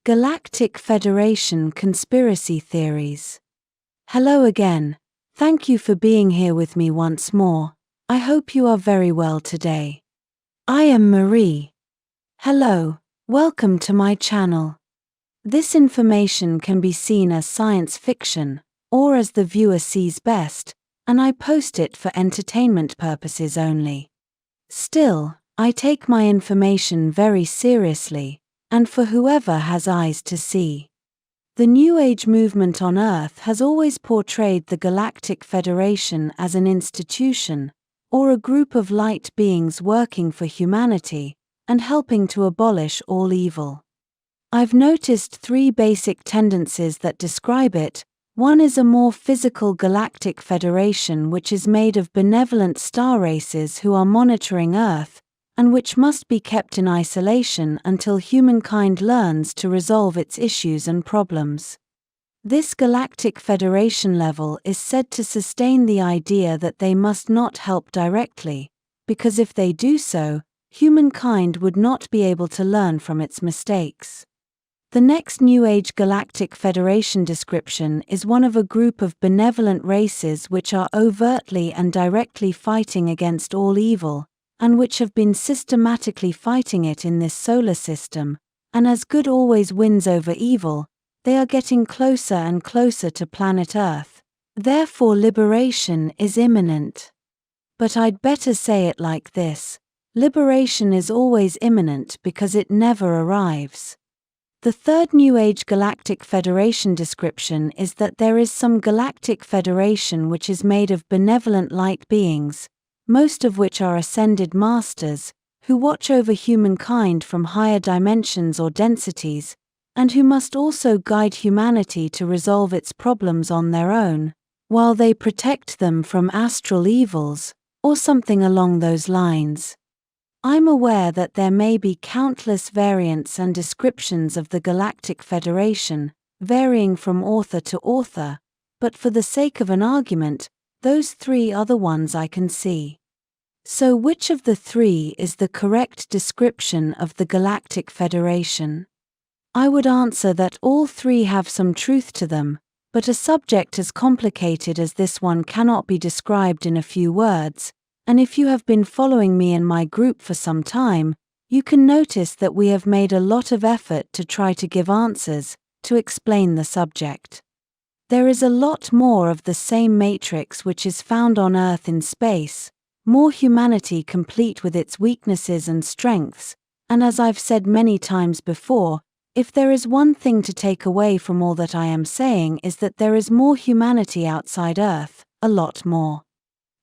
Galactic Federation Conspiracy Theories. Hello again. Thank you for being here with me once more. I hope you are very well today. I am Marie. Hello, welcome to my channel. This information can be seen as science fiction, or as the viewer sees best, and I post it for entertainment purposes only. Still, I take my information very seriously, and for whoever has eyes to see. The New Age movement on Earth has always portrayed the Galactic Federation as an institution, or a group of light beings working for humanity, and helping to abolish all evil. I've noticed three basic tendencies that describe it. One is a more physical Galactic Federation which is made of benevolent star races who are monitoring Earth, and which must be kept in isolation until humankind learns to resolve its issues and problems. This Galactic Federation level is said to sustain the idea that they must not help directly, because if they do so, humankind would not be able to learn from its mistakes. The next New Age Galactic Federation description is one of a group of benevolent races which are overtly and directly fighting against all evil, and which have been systematically fighting it in this solar system, and as good always wins over evil, they are getting closer and closer to planet Earth. Therefore liberation is imminent. But I'd better say it like this: liberation is always imminent because it never arrives. The third New Age Galactic Federation description is that there is some Galactic Federation which is made of benevolent light beings, most of which are ascended masters, who watch over humankind from higher dimensions or densities, and who must also guide humanity to resolve its problems on their own, while they protect them from astral evils, or something along those lines. I'm aware that there may be countless variants and descriptions of the Galactic Federation, varying from author to author, but for the sake of an argument, those three are the ones I can see. So which of the three is the correct description of the Galactic Federation? I would answer that all three have some truth to them, but a subject as complicated as this one cannot be described in a few words, and if you have been following me and my group for some time, you can notice that we have made a lot of effort to try to give answers, to explain the subject. There is a lot more of the same matrix which is found on Earth in space, more humanity complete with its weaknesses and strengths, and as I've said many times before, if there is one thing to take away from all that I am saying is that there is more humanity outside Earth, a lot more.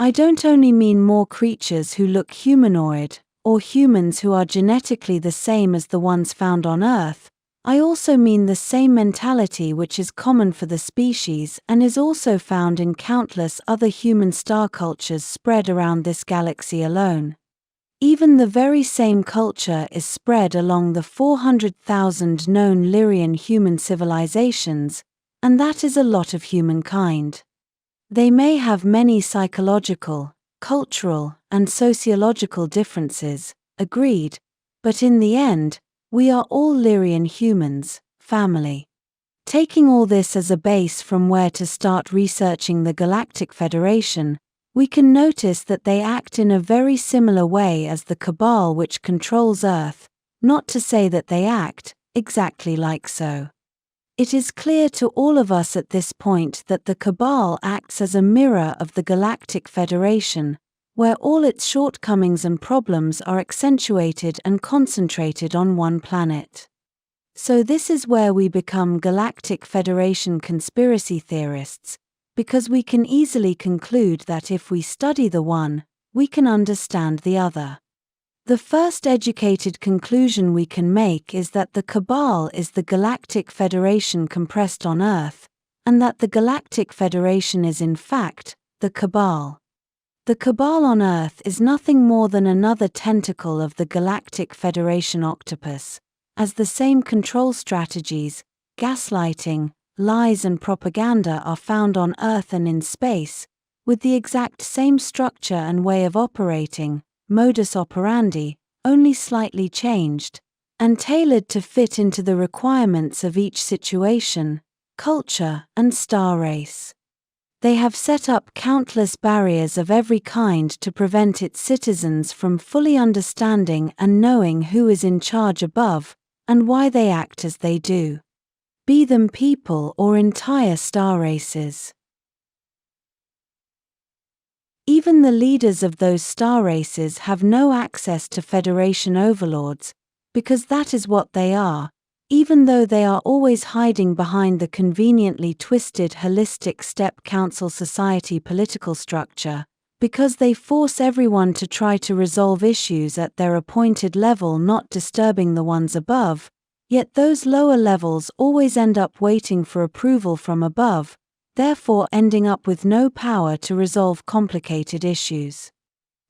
I don't only mean more creatures who look humanoid, or humans who are genetically the same as the ones found on Earth, I also mean the same mentality which is common for the species and is also found in countless other human star cultures spread around this galaxy alone. Even the very same culture is spread along the 400,000 known Lyrian human civilizations, and that is a lot of humankind. They may have many psychological, cultural, and sociological differences, agreed, but in the end, we are all Lyrian humans, family. Taking all this as a base from where to start researching the Galactic Federation, we can notice that they act in a very similar way as the Cabal which controls Earth, not to say that they act exactly like so. It is clear to all of us at this point that the Cabal acts as a mirror of the Galactic Federation, where all its shortcomings and problems are accentuated and concentrated on one planet. So this is where we become Galactic Federation conspiracy theorists, because we can easily conclude that if we study the one, we can understand the other. The first educated conclusion we can make is that the Cabal is the Galactic Federation compressed on Earth, and that the Galactic Federation is in fact the Cabal. The Cabal on Earth is nothing more than another tentacle of the Galactic Federation octopus, as the same control strategies, gaslighting, lies and propaganda are found on Earth and in space, with the exact same structure and way of operating, modus operandi, only slightly changed, and tailored to fit into the requirements of each situation, culture, and star race. They have set up countless barriers of every kind to prevent its citizens from fully understanding and knowing who is in charge above, and why they act as they do. Be them people or entire star races. Even the leaders of those star races have no access to Federation overlords, because that is what they are, even though they are always hiding behind the conveniently twisted holistic step council society political structure, because they force everyone to try to resolve issues at their appointed level, not disturbing the ones above, yet those lower levels always end up waiting for approval from above, therefore ending up with no power to resolve complicated issues.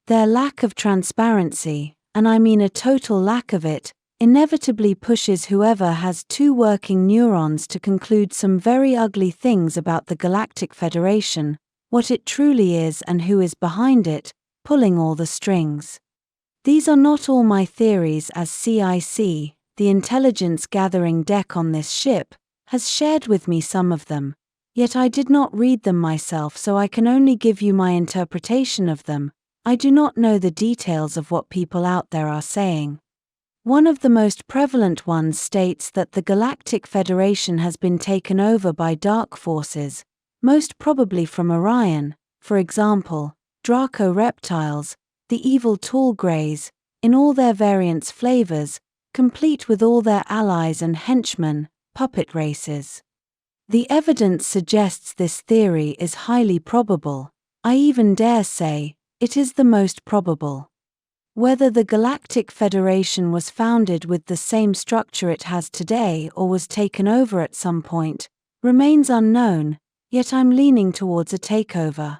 Their lack of transparency, and I mean a total lack of it, inevitably pushes whoever has two working neurons to conclude some very ugly things about the Galactic Federation, what it truly is and who is behind it, pulling all the strings. These are not all my theories, as CIC, the intelligence gathering deck on this ship, has shared with me some of them. Yet I did not read them myself, so I can only give you my interpretation of them. I do not know the details of what people out there are saying. One of the most prevalent ones states that the Galactic Federation has been taken over by dark forces, most probably from Orion, for example, Draco reptiles, the evil tall greys, in all their variants flavors, complete with all their allies and henchmen, puppet races. The evidence suggests this theory is highly probable. I even dare say, it is the most probable. Whether the Galactic Federation was founded with the same structure it has today or was taken over at some point, remains unknown, yet I'm leaning towards a takeover.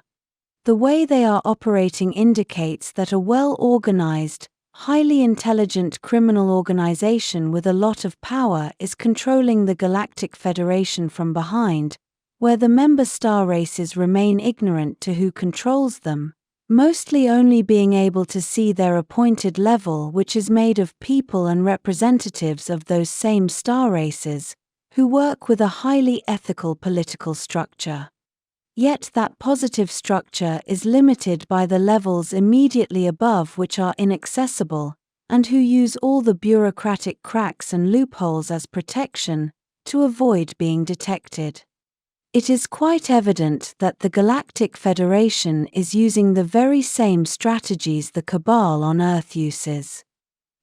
The way they are operating indicates that a well-organized, highly intelligent criminal organization with a lot of power is controlling the Galactic Federation from behind, where the member star races remain ignorant to who controls them, mostly only being able to see their appointed level, which is made of people and representatives of those same star races, who work with a highly ethical political structure. Yet that positive structure is limited by the levels immediately above, which are inaccessible, and who use all the bureaucratic cracks and loopholes as protection, to avoid being detected. It is quite evident that the Galactic Federation is using the very same strategies the Cabal on Earth uses.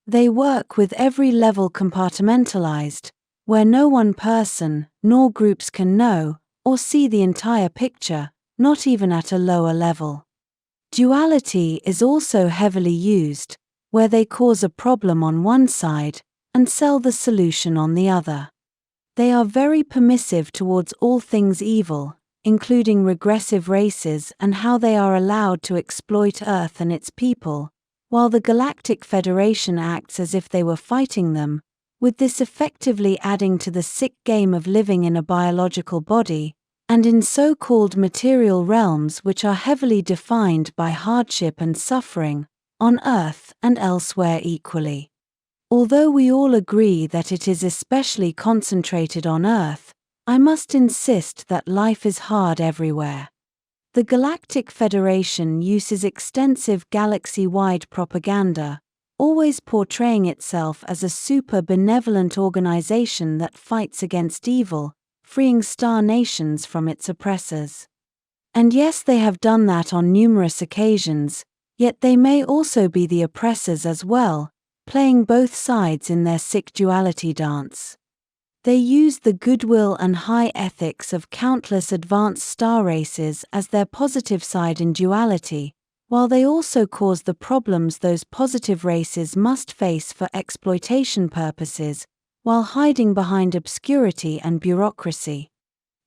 They work with every level compartmentalized, where no one person, nor groups can know, or see the entire picture, not even at a lower level. Duality is also heavily used, where they cause a problem on one side, and sell the solution on the other. They are very permissive towards all things evil, including regressive races and how they are allowed to exploit Earth and its people, while the Galactic Federation acts as if they were fighting them, with this effectively adding to the sick game of living in a biological body, and in so-called material realms which are heavily defined by hardship and suffering, on Earth and elsewhere equally. Although we all agree that it is especially concentrated on Earth, I must insist that life is hard everywhere. The Galactic Federation uses extensive galaxy-wide propaganda, always portraying itself as a super benevolent organization that fights against evil, freeing star nations from its oppressors. And yes, they have done that on numerous occasions, yet they may also be the oppressors as well, playing both sides in their sick duality dance. They use the goodwill and high ethics of countless advanced star races as their positive side in duality, while they also cause the problems those positive races must face for exploitation purposes, while hiding behind obscurity and bureaucracy.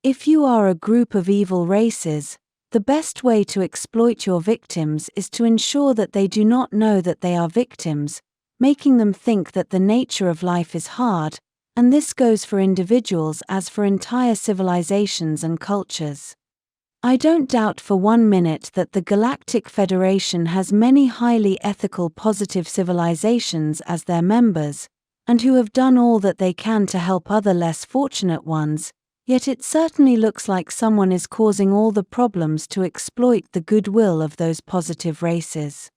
If you are a group of evil races, the best way to exploit your victims is to ensure that they do not know that they are victims, making them think that the nature of life is hard, and this goes for individuals as for entire civilizations and cultures. I don't doubt for 1 minute that the Galactic Federation has many highly ethical positive civilizations as their members, and who have done all that they can to help other less fortunate ones, yet it certainly looks like someone is causing all the problems to exploit the goodwill of those positive races.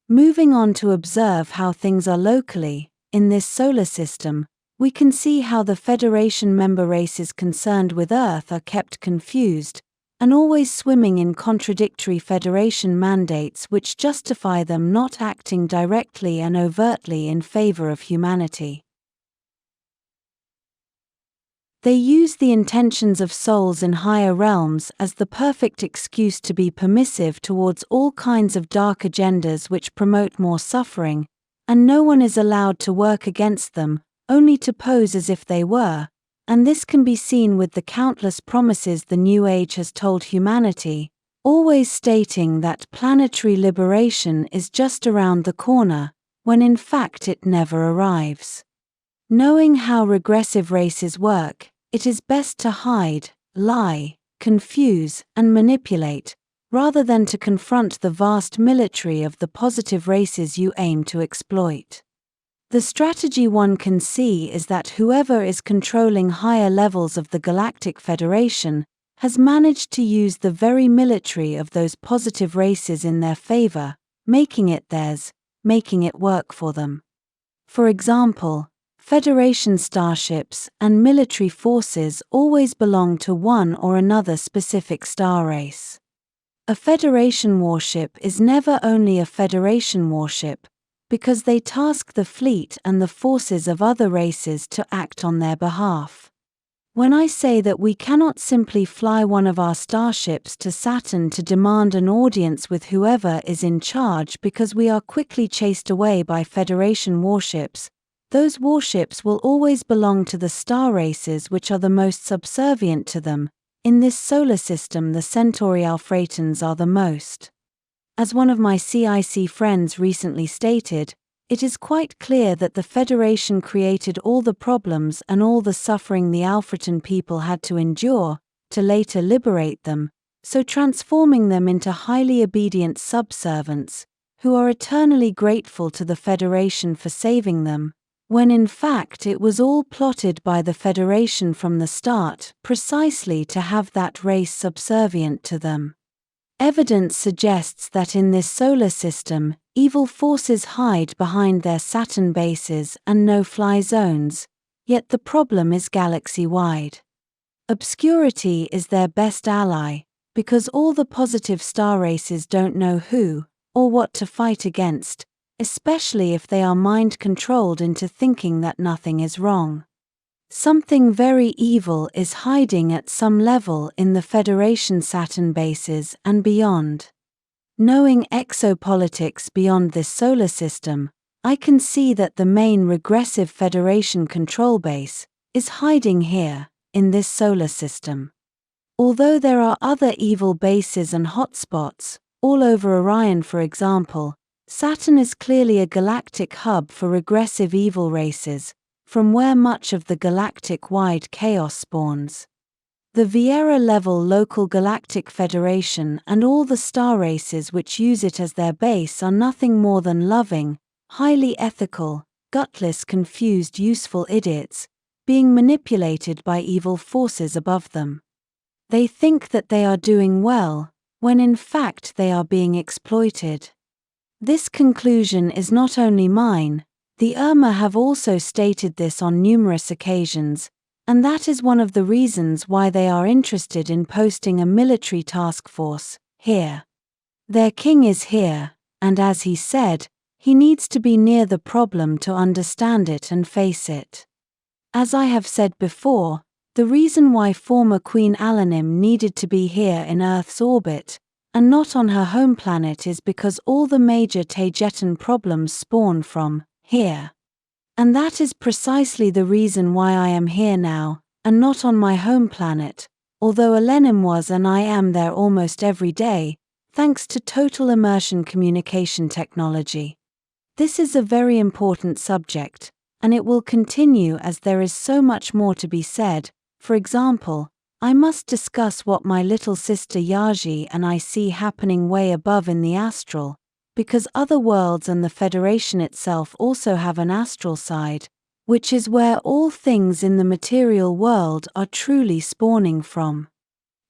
Moving on to observe how things are locally, in this solar system, we can see how the Federation member races concerned with Earth are kept confused, and always swimming in contradictory Federation mandates which justify them not acting directly and overtly in favor of humanity. They use the intentions of souls in higher realms as the perfect excuse to be permissive towards all kinds of dark agendas which promote more suffering, and no one is allowed to work against them, only to pose as if they were, and this can be seen with the countless promises the New Age has told humanity, always stating that planetary liberation is just around the corner, when in fact it never arrives. Knowing how regressive races work, it is best to hide, lie, confuse, and manipulate, rather than to confront the vast military of the positive races you aim to exploit. The strategy one can see is that whoever is controlling higher levels of the Galactic Federation has managed to use the very military of those positive races in their favor, making it theirs, making it work for them. For example, Federation starships and military forces always belong to one or another specific star race. A Federation warship is never only a Federation warship, because they task the fleet and the forces of other races to act on their behalf. When I say that we cannot simply fly one of our starships to Saturn to demand an audience with whoever is in charge because we are quickly chased away by Federation warships, those warships will always belong to the star races which are the most subservient to them. In this solar system, the Centauri Alphratans are the most. As one of my CIC friends recently stated, it is quite clear that the Federation created all the problems and all the suffering the Alphratan people had to endure, to later liberate them, so transforming them into highly obedient subservants, who are eternally grateful to the Federation for saving them, when in fact it was all plotted by the Federation from the start, precisely to have that race subservient to them. Evidence suggests that in this solar system, evil forces hide behind their Saturn bases and no-fly zones, yet the problem is galaxy-wide. Obscurity is their best ally, because all the positive star races don't know who, or what to fight against, especially if they are mind-controlled into thinking that nothing is wrong. Something very evil is hiding at some level in the Federation Saturn bases and beyond. Knowing exopolitics beyond this solar system, I can see that the main regressive Federation control base is hiding here, in this solar system. Although there are other evil bases and hotspots, all over Orion for example, Saturn is clearly a galactic hub for regressive evil races, from where much of the galactic-wide chaos spawns. The Vieira-level local Galactic Federation and all the star races which use it as their base are nothing more than loving, highly ethical, gutless confused useful idiots, being manipulated by evil forces above them. They think that they are doing well, when in fact they are being exploited. This conclusion is not only mine, the Irma have also stated this on numerous occasions, and that is one of the reasons why they are interested in posting a military task force here. Their king is here, and as he said, he needs to be near the problem to understand it and face it. As I have said before, the reason why former Queen Alanim needed to be here in Earth's orbit, and not on her home planet, is because all the major Taygetan problems spawn from here. And that is precisely the reason why I am here now, and not on my home planet, although Alenim was and I am there almost every day, thanks to total immersion communication technology. This is a very important subject, and it will continue as there is so much more to be said. For example, I must discuss what my little sister Yazhi and I see happening way above in the astral, because other worlds and the Federation itself also have an astral side, which is where all things in the material world are truly spawning from.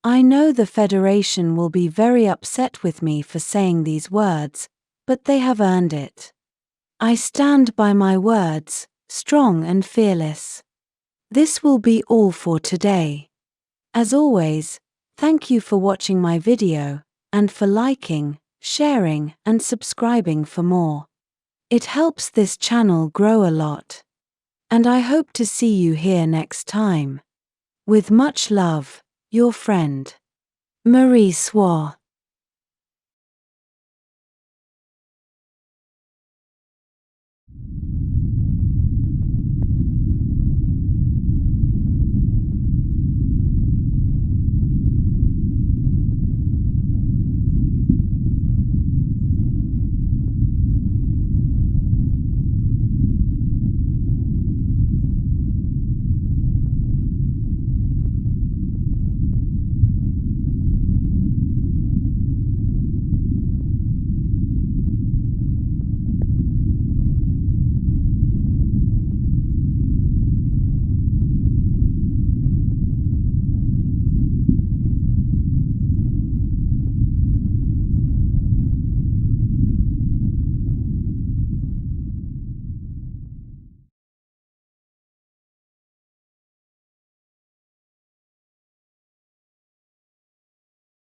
I know the Federation will be very upset with me for saying these words, but they have earned it. I stand by my words, strong and fearless. This will be all for today. As always, thank you for watching my video, and for liking, sharing, and subscribing for more. It helps this channel grow a lot. And I hope to see you here next time. With much love, your friend, Marie Swaruu.